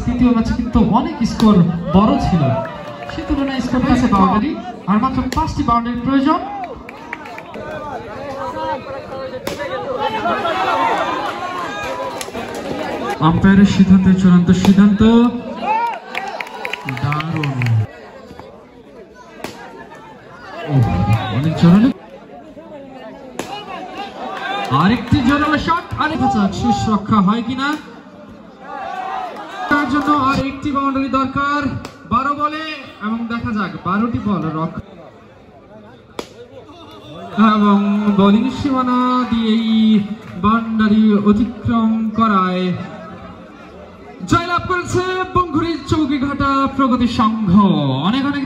তৃতীয় ম্যাচে কিন্তু অনেক স্কোর বড় ছিল, সে তুলনায় স্কোর কাছে বাউন্ডারি, আর মাত্র 5টি বাউন্ডারির প্রয়োজন। আম্পায়ারের সিদ্ধান্তে চূড়ান্ত সিদ্ধান্ত। দারুণ, অনেক জোরালো, আরেকটি জোরালো শট, আরেক শেষ রক্ষা হয় কিনা, তার জন্য আর একটি বাউন্ডারি দরকার 12 বলে, এবং দেখা যাক 12টি বল রক্ষা এবং বোলিং সীমানা দিয়েই বাউন্ডারি অতিক্রম করায় জয়লাভ করেছে বঙ্গুরি চৌকিঘাটা প্রগতি সংঘ। অনেক অনেক